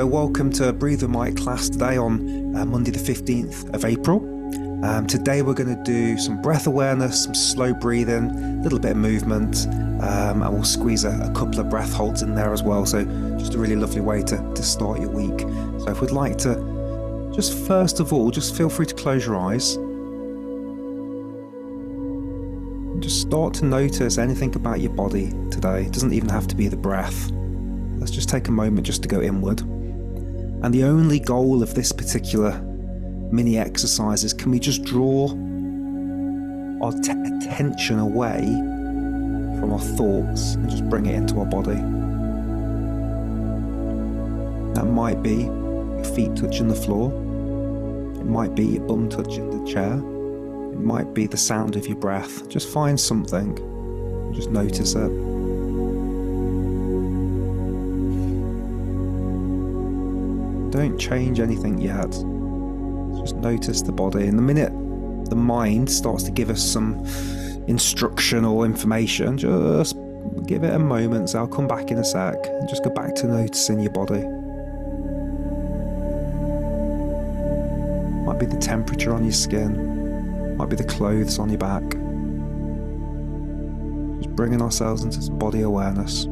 Welcome to Breathe with Mike class today on Monday the 15th of April. Today we're going to do some breath awareness, some slow breathing, a little bit of movement, and we'll squeeze a couple of breath holds in there as well. So just a really lovely way to start your week. So if we'd like to, just first of all, just feel free to close your eyes. Just start to notice anything about your body today. It doesn't even have to be the breath. Let's just take a moment just to go inward. And the only goal of this particular mini exercise is, can we just draw our attention away from our thoughts and just bring it into our body. That might be your feet touching the floor. It might be your bum touching the chair. It might be the sound of your breath. Just find something and just notice it. Don't change anything yet. Just notice the body. And the minute the mind starts to give us some instruction or information, just give it a moment. So I'll come back in a sec and just go back to noticing your body. Might be the temperature on your skin. Might be the clothes on your back. Just bringing ourselves into some body awareness.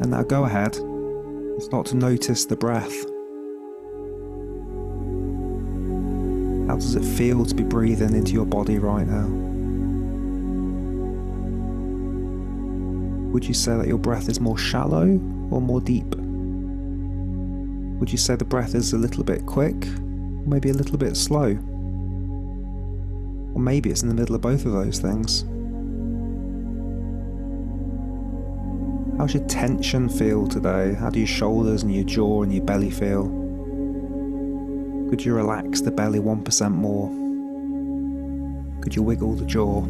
And now go ahead and start to notice the breath. How does it feel to be breathing into your body right now? Would you say that your breath is more shallow or more deep? Would you say the breath is a little bit quick, or maybe a little bit slow? Or maybe it's in the middle of both of those things. How's your tension feel today? How do your shoulders and your jaw and your belly feel? Could you relax the belly 1% more? Could you wiggle the jaw?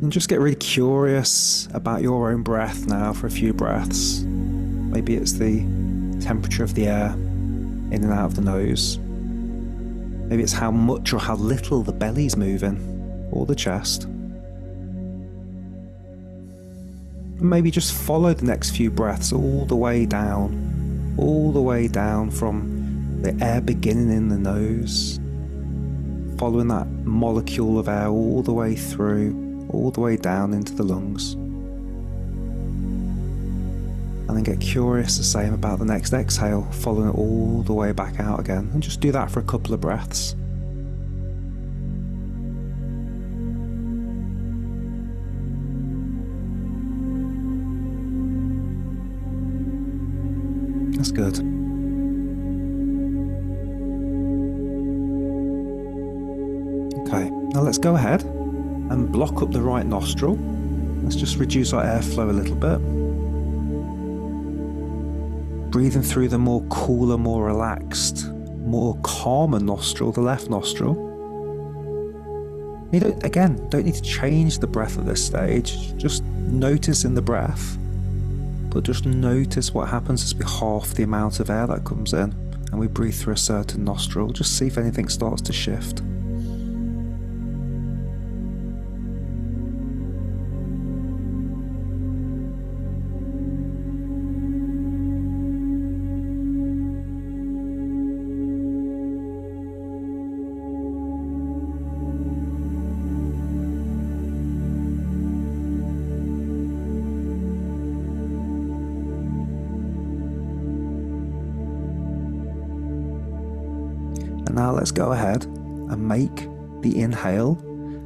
And just get really curious about your own breath now for a few breaths. Maybe it's the temperature of the air in and out of the nose. Maybe it's how much or how little the belly's moving, or the chest. And maybe just follow the next few breaths all the way down from the air beginning in the nose, following that molecule of air all the way through, all the way down into the lungs. And then get curious the same about the next exhale, following it all the way back out again. And just do that for a couple of breaths. That's good. Okay, now let's go ahead and block up the right nostril. Let's just reduce our airflow a little bit. Breathing through the more cooler, more relaxed, more calmer nostril, the left nostril. You don't need to change the breath at this stage. Just notice in the breath, but just notice what happens as we halve the amount of air that comes in and we breathe through a certain nostril. Just see if anything starts to shift. And now let's go ahead and make the inhale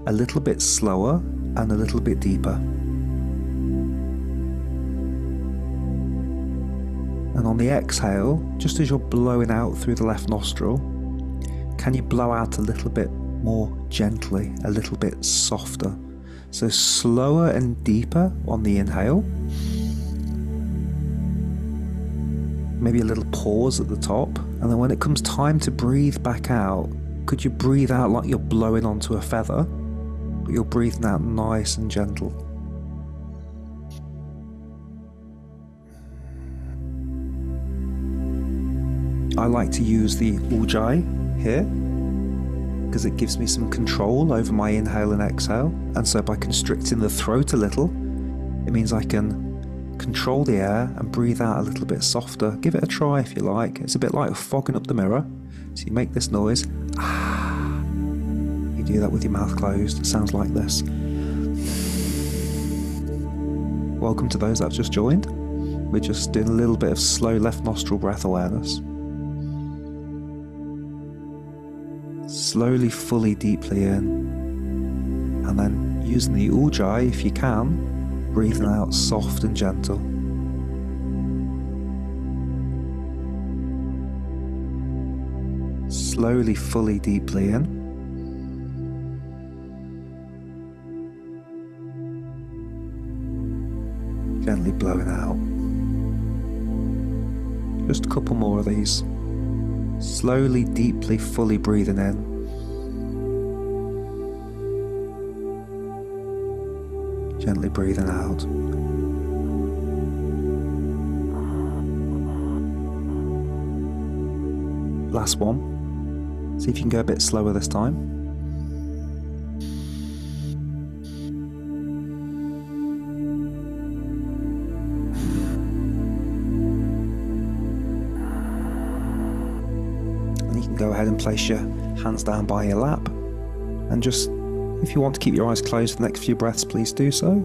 a little bit slower and a little bit deeper. And on the exhale, just as you're blowing out through the left nostril, can you blow out a little bit more gently, a little bit softer? So slower and deeper on the inhale. Maybe a little pause at the top, and then when it comes time to breathe back out, could you breathe out like you're blowing onto a feather, but you're breathing out nice and gentle. I like to use the ujjayi here, because it gives me some control over my inhale and exhale, and so by constricting the throat a little, it means I can control the air and breathe out a little bit softer. Give it a try if you like. It's a bit like fogging up the mirror. So you make this noise. You do that with your mouth closed. It sounds like this. Welcome to those that have just joined. We're just doing a little bit of slow left nostril breath awareness. Slowly, fully, deeply in, and then using the ujjayi if you can, breathing out soft and gentle. Slowly, fully, deeply in. Gently blowing out. Just a couple more of these. Slowly, deeply, fully breathing in. Gently breathing out. Last one. See if you can go a bit slower this time. And you can go ahead and place your hands down by your lap, and just, if you want to keep your eyes closed for the next few breaths, please do so.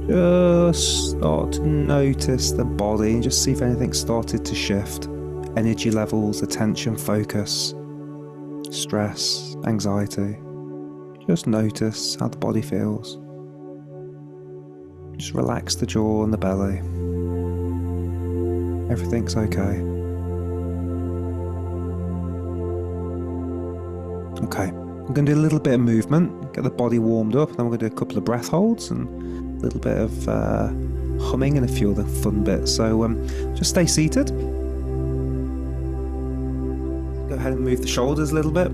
Just start to notice the body and just see if anything started to shift. Energy levels, attention, focus, stress, anxiety. Just notice how the body feels. Just relax the jaw and the belly. Everything's okay. Okay, I'm going to do a little bit of movement, get the body warmed up, then we're going to do a couple of breath holds and a little bit of humming and a few other fun bits. So just stay seated. Go ahead and move the shoulders a little bit.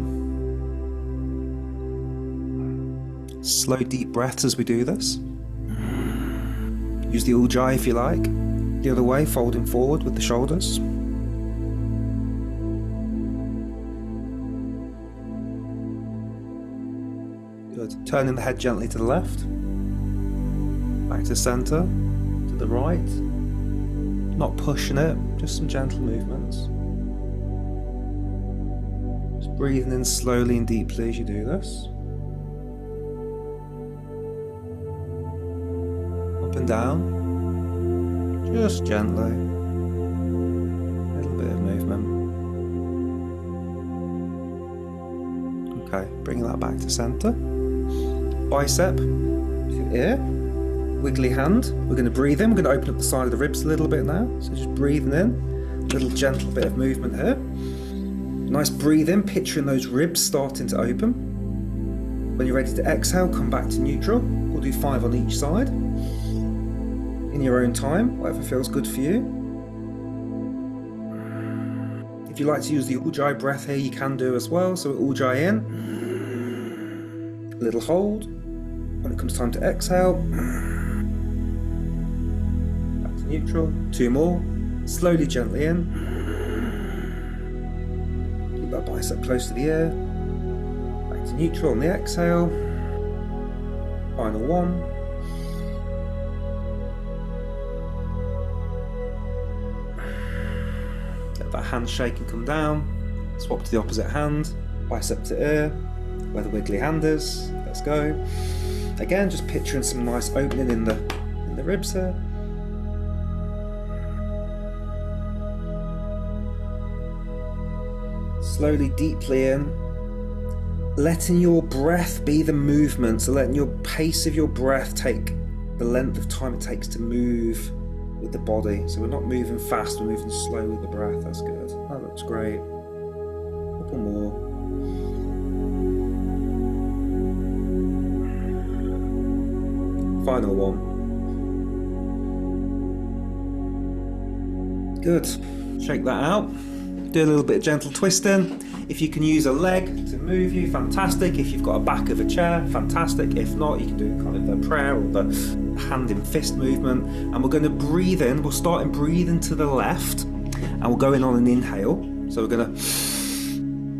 Slow deep breaths as we do this. Use the ujjayi if you like. The other way, folding forward with the shoulders. Good. Turning the head gently to the left. Back to center, to the right. Not pushing it, just some gentle movements. Just breathing in slowly and deeply as you do this. Up and down, just gently. A little bit of movement. Okay, bringing that back to center. Bicep to ear. Wiggly hand. We're going to breathe in. We're going to open up the side of the ribs a little bit now. So just breathing in. A little gentle bit of movement here. Nice breathe in, picturing those ribs starting to open. When you're ready to exhale, come back to neutral. We'll do 5 on each side. In your own time, whatever feels good for you. If you like to use the ujjayi breath here, you can do as well. So ujjayi in. A little hold. When it comes time to exhale, back to neutral. 2 more. Slowly, gently in. Keep that bicep close to the ear. Back to neutral on the exhale. Final 1. Let that hand shake and come down. Swap to the opposite hand. Bicep to ear. Where the wiggly hand is. Let's go. Again, just picturing some nice opening in the ribs here. Slowly, deeply in. Letting your breath be the movement, so letting your pace of your breath take the length of time it takes to move with the body. So we're not moving fast, we're moving slow with the breath. That's good. That looks great. A couple more. Final 1. Good. Shake that out. Do a little bit of gentle twisting. If you can use a leg to move you, fantastic. If you've got a back of a chair, fantastic. If not, you can do kind of the prayer or the hand in fist movement. And we're going to breathe in. We'll start in breathing to the left, and we'll go in on an inhale. So we're going to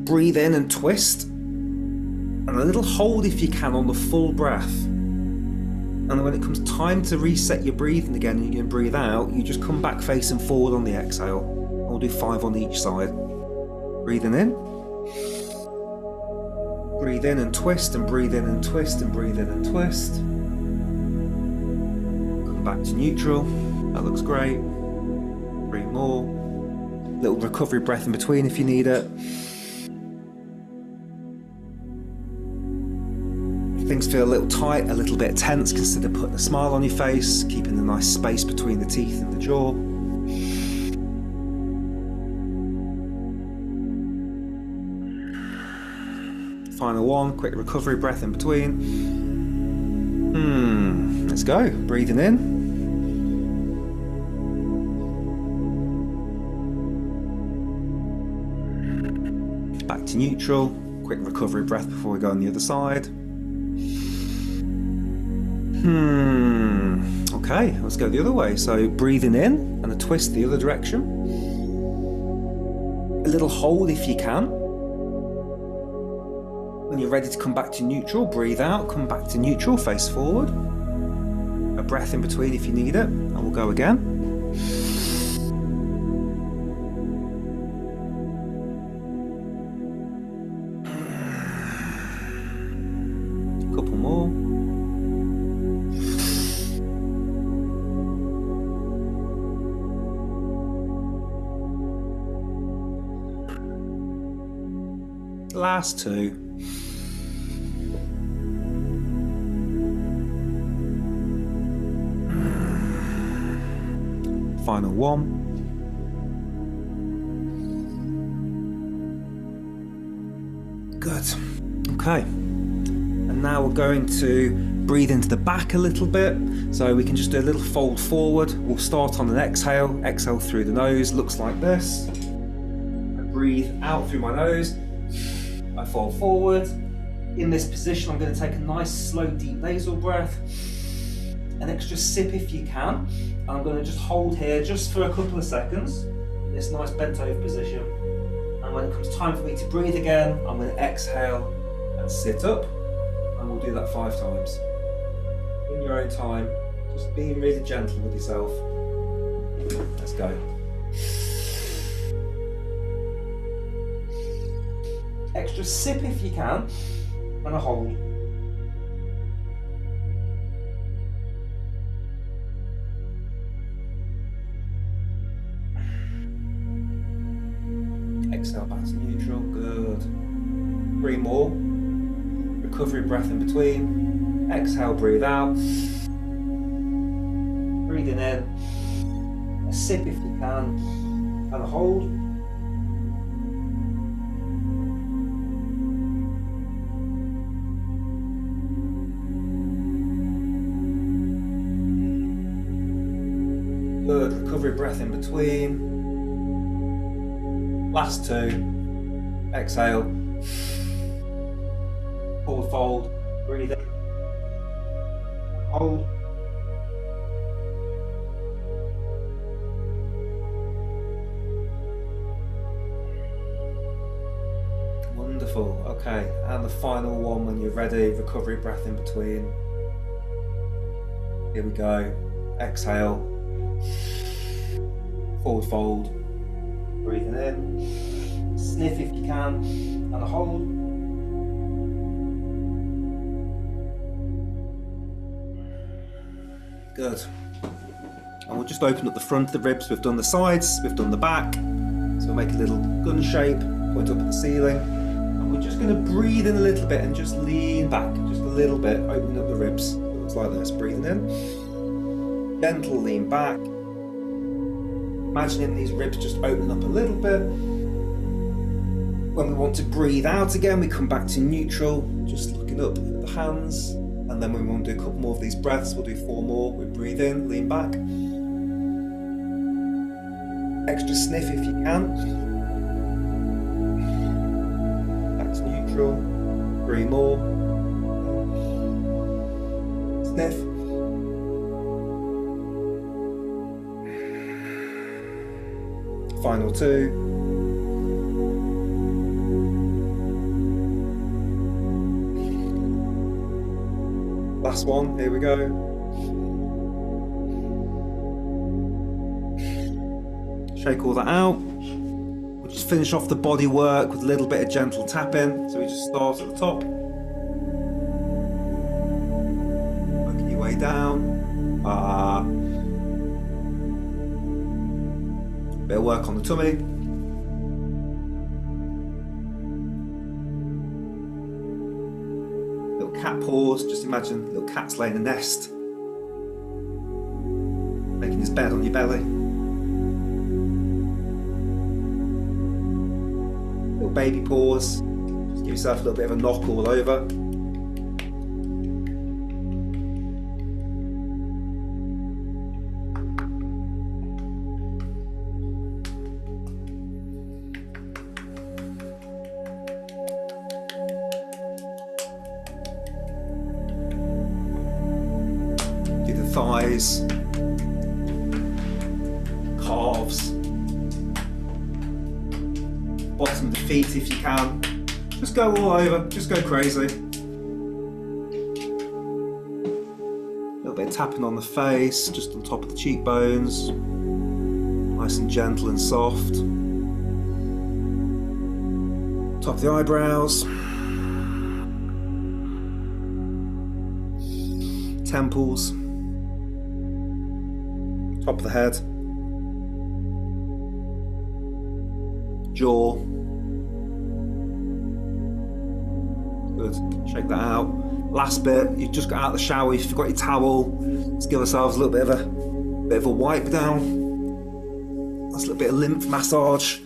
breathe in and twist. And a little hold if you can on the full breath. And then when it comes time to reset your breathing again and you can breathe out, you just come back facing forward on the exhale. And we'll do 5 on each side. Breathing in. Breathe in and twist, and breathe in and twist, and breathe in and twist. Come back to neutral. That looks great. 3 more. Little recovery breath in between if you need it. If things feel a little tight, a little bit tense, consider putting a smile on your face, keeping a nice space between the teeth and the jaw. Final one, quick recovery breath in between. Let's go. Breathing in. Back to neutral. Quick recovery breath before we go on the other side. Okay, let's go the other way. So breathing in and a twist the other direction. A little hold if you can. When you're ready to come back to neutral, breathe out, come back to neutral, face forward. A breath in between if you need it, and we'll go again. A couple more. Last 2. Final 1. Good. Okay. And now we're going to breathe into the back a little bit. So we can just do a little fold forward. We'll start on an exhale. Exhale through the nose. Looks like this. I breathe out through my nose. I fold forward. In this position, I'm going to take a nice, slow, deep nasal breath. An extra sip if you can. And I'm going to just hold here just for a couple of seconds. This nice bent over position. And when it comes time for me to breathe again, I'm going to exhale and sit up. And we'll do that 5 times. In your own time, just being really gentle with yourself. Let's go. Extra sip if you can, and a hold. Exhale back to neutral, good. 3 more. Recovery breath in between. Exhale, breathe out. Breathing in. A sip if you can, and a hold. Good, recovery breath in between. Last 2. Exhale. Forward fold. Breathe in. Hold. Wonderful. Okay, and the final one when you're ready. Recovery breath in between. Here we go. Exhale. Forward fold. Breathing in. Sniff if you can. And a hold. Good. And we'll just open up the front of the ribs. We've done the sides, we've done the back. So we'll make a little gun shape, point up at the ceiling. And we're just going to breathe in a little bit and just lean back, just a little bit, opening up the ribs. It looks like this. Breathing in. Gentle lean back. Imagining these ribs just open up a little bit. When we want to breathe out again, we come back to neutral, just looking up at the hands. And then when we want to do a couple more of these breaths, we'll do 4 more. We breathe in, lean back. Extra sniff if you can. Back to neutral. 3 more. Sniff. Final 2. Last one, here we go. Shake all that out. We'll just finish off the body work with a little bit of gentle tapping. So we just start at the top. Working your way down. Bit of work on the tummy. Little cat paws. Just imagine little cats laying a nest. Making his bed on your belly. Little baby paws. Just give yourself a little bit of a knock all over. Thighs, calves, bottom of the feet if you can. Just go all over, just go crazy. A little bit of tapping on the face, just on top of the cheekbones. Nice and gentle and soft. Top of the eyebrows. Temples. Top of the head, jaw, good, shake that out. Last bit, you've just got out of the shower, you've forgot your towel, let's give ourselves a little bit of a wipe down. That's a little bit of lymph massage.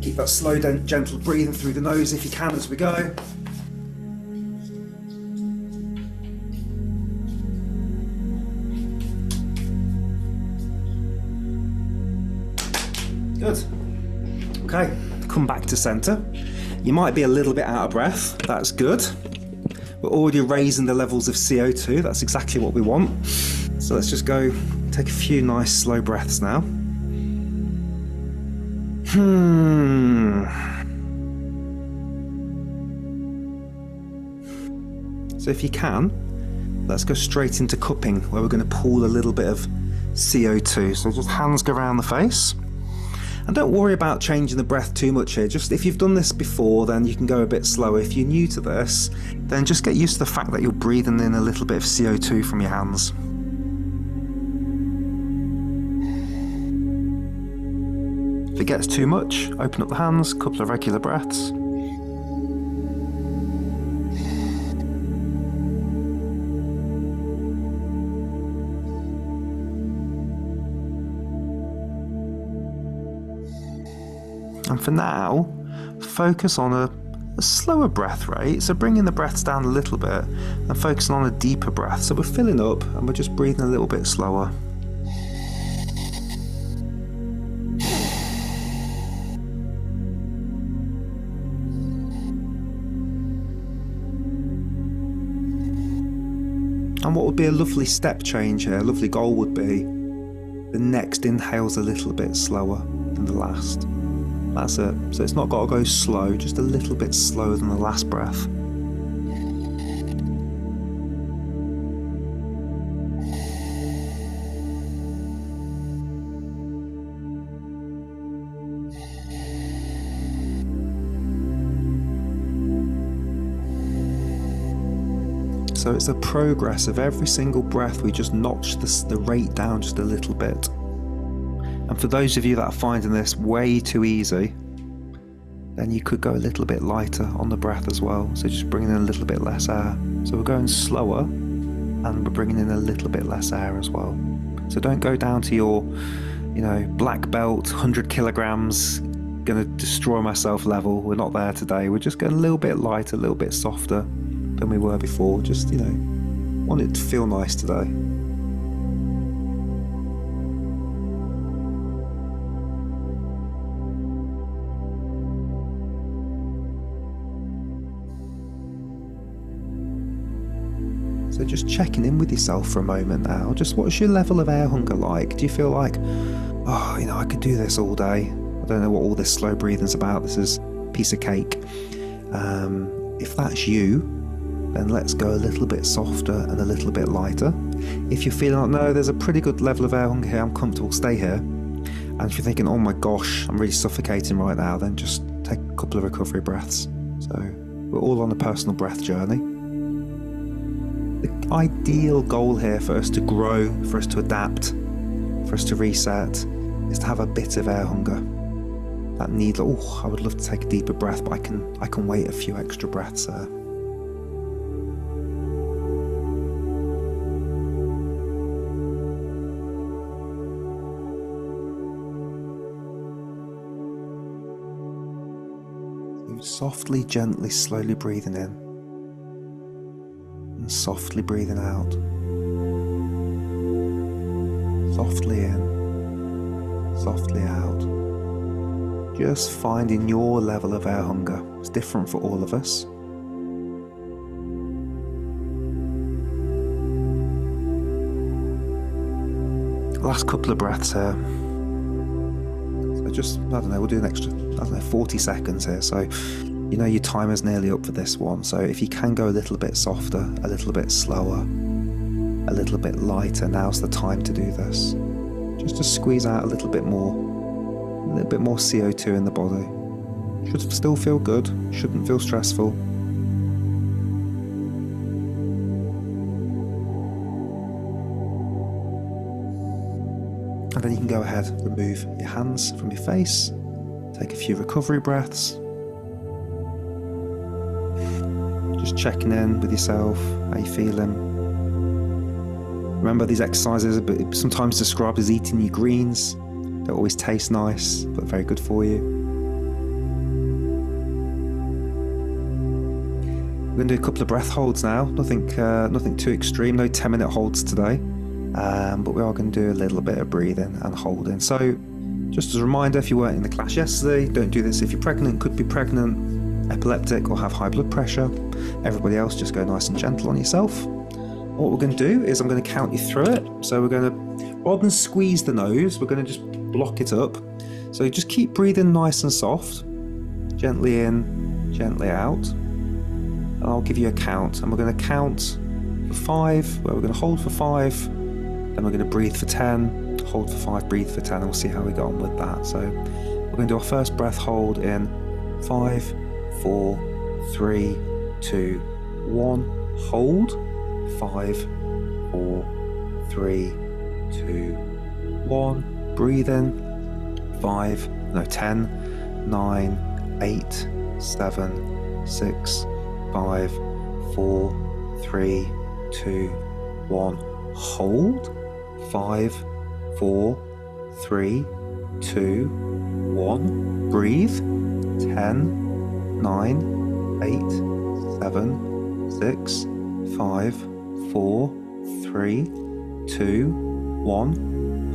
Keep that slow, gentle breathing through the nose if you can as we go. Good. Okay, come back to center. You might be a little bit out of breath. That's good. We're already raising the levels of CO2. That's exactly what we want. So let's just go take a few nice slow breaths now. So if you can, let's go straight into cupping, where we're going to pool a little bit of CO2. So just hands go around the face. And don't worry about changing the breath too much here. Just if you've done this before, then you can go a bit slower. If you're new to this, then just get used to the fact that you're breathing in a little bit of CO2 from your hands. If it gets too much, open up the hands, a couple of regular breaths. And for now, focus on a slower breath rate. So bringing the breaths down a little bit and focusing on a deeper breath. So we're filling up and we're just breathing a little bit slower. And what would be a lovely step change here, a lovely goal would be the next inhale's a little bit slower than the last. That's it. So it's not got to go slow, just a little bit slower than the last breath. So it's a progress of every single breath. We just notch the rate down just a little bit. And for those of you that are finding this way too easy, then you could go a little bit lighter on the breath as well. So just bringing in a little bit less air. So we're going slower and we're bringing in a little bit less air as well. So don't go down to your, black belt, 100 kilograms, gonna destroy myself level. We're not there today. We're just going a little bit lighter, a little bit softer than we were before. Just, want it to feel nice today. So just checking in with yourself for a moment now. Just what's your level of air hunger like? Do you feel like, oh, I could do this all day. I don't know what all this slow breathing's about. This is a piece of cake. If that's you, then let's go a little bit softer and a little bit lighter. If you're feeling like, no, there's a pretty good level of air hunger here, I'm comfortable, stay here. And if you're thinking, oh my gosh, I'm really suffocating right now, then just take a couple of recovery breaths. So we're all on a personal breath journey. The ideal goal here for us to grow, for us to adapt, for us to reset, is to have a bit of air hunger. That need, oh, I would love to take a deeper breath, but I can wait a few extra breaths there. Softly, gently, slowly breathing in and softly breathing out. Softly in, softly out. Just finding your level of air hunger. It's different for all of us. Last couple of breaths here. So just, I don't know, we'll do an extra, 40 seconds here. So, your timer's nearly up for this one. So if you can go a little bit softer, a little bit slower, a little bit lighter, now's the time to do this. Just to squeeze out a little bit more CO2 in the body. Should still feel good, shouldn't feel stressful. And then you can go ahead, remove your hands from your face, take a few recovery breaths. Just checking in with yourself, how you feeling. Remember, these exercises are sometimes described as eating your greens. Don't always taste nice, but very good for you. We're going to do a couple of breath holds now. Nothing too extreme, no 10-minute holds today. But we are going to do a little bit of breathing and holding. So just as a reminder, if you weren't in the class yesterday, don't do this if you're pregnant, could be pregnant, epileptic, or have high blood pressure. Everybody else, just go nice and gentle on yourself. What we're going to do is I'm going to count you through it. So we're going to, rather than squeeze the nose, we're going to just block it up. So just keep breathing nice and soft, gently in, gently out. And I'll give you a count. And we're going to count for 5, where we're going to hold for 5, then we're going to breathe for 10, hold for 5, breathe for 10, and we'll see how we get on with that. So we're going to do our first breath hold in 5, 4, 3, 2, 1. Hold. 5, 4, 3, 2, 1. Breathe in. 10, 9, 8, 7, 6, 5, 4, 3, 2, 1. Hold. 5, 4, 3, 2, 1. Breathe. 10, 9, 8, 7, 6, 5, 4, 3, 2, 1.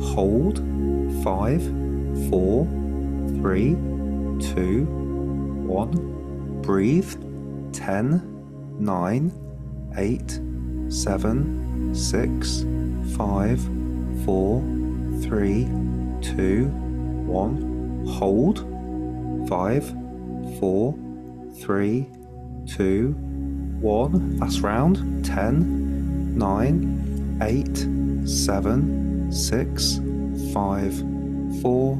Hold. 5, 4, 3, 2, 1. Breathe. 10, 9, 8, 7, 6, 5, 4, 3, 2, 1. Hold. 5, 4, 3, 2, 1. Last round. 10, 9, 8, 7, 6, 5, 4,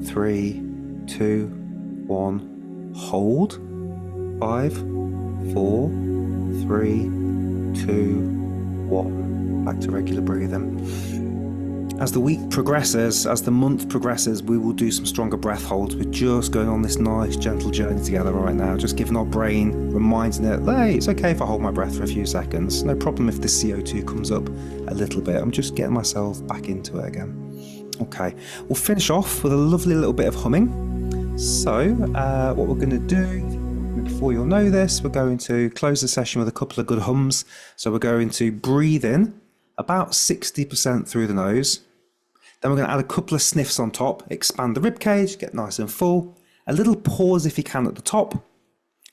3, 2, 1. Hold. 5, 4, 3, 2, 1. Back to regular breathing. As the week progresses, as the month progresses, we will do some stronger breath holds. We're just going on this nice, gentle journey together right now, just giving our brain, reminding it, hey, it's okay if I hold my breath for a few seconds. No problem if the CO2 comes up a little bit. I'm just getting myself back into it again. Okay, we'll finish off with a lovely little bit of humming. So, what we're going to do, before you'll know this, we're going to close the session with a couple of good hums. So we're going to breathe in about 60% through the nose. Then we're going to add a couple of sniffs on top, expand the rib cage, get nice and full. A little pause if you can at the top.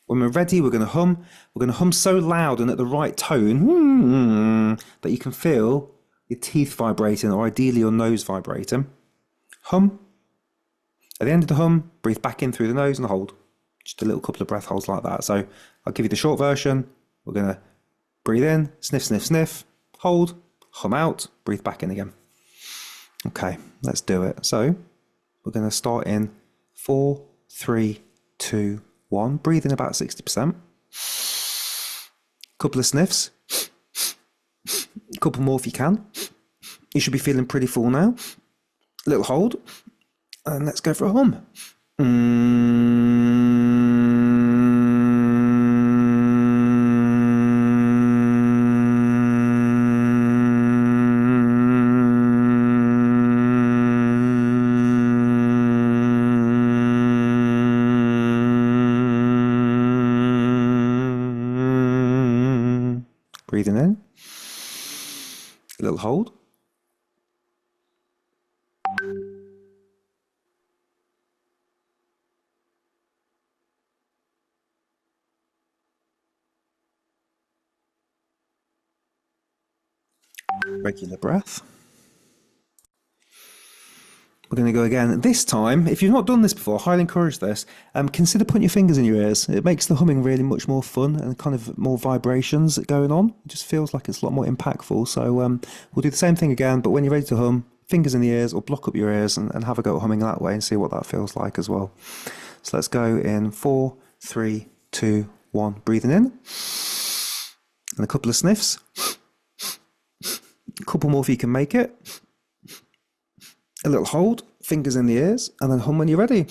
When we're ready, we're going to hum. We're going to hum so loud and at the right tone that you can feel your teeth vibrating, or ideally your nose vibrating. Hum. At the end of the hum, breathe back in through the nose and hold. Just a little couple of breath holds like that. So I'll give you the short version. We're going to breathe in, sniff, sniff, sniff, hold, hum out, breathe back in again. Okay, let's do it. So we're going to start in 4, 3, 2, 1. Breathe in about 60%. Couple of sniffs. A couple more if you can. You should be feeling pretty full now. A little hold. And let's go for a hum. Breathing in. A little hold. Regular breath. We're going to go again. This time, if you've not done this before, I highly encourage this. Consider putting your fingers in your ears. It makes the humming really much more fun and kind of more vibrations going on. It just feels like it's a lot more impactful. So we'll do the same thing again, but when you're ready to hum, fingers in the ears or block up your ears and have a go at humming that way and see what that feels like as well. So let's go in 4, 3, 2, 1. Breathing in. And a couple of sniffs. A couple more if you can make it. A little hold, fingers in the ears, and then hum when you're ready.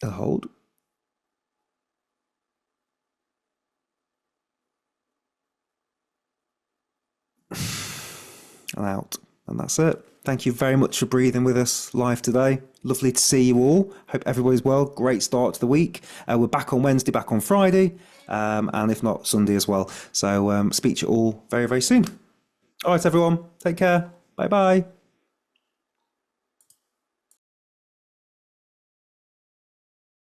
A hold. And out. And that's it. Thank you very much for breathing with us live today. Lovely to see you all. Hope everybody's well. Great start to the week. We're back on Wednesday, back on Friday, and if not, Sunday as well. So speak to you all very, very soon. All right, everyone. Take care. Bye-bye.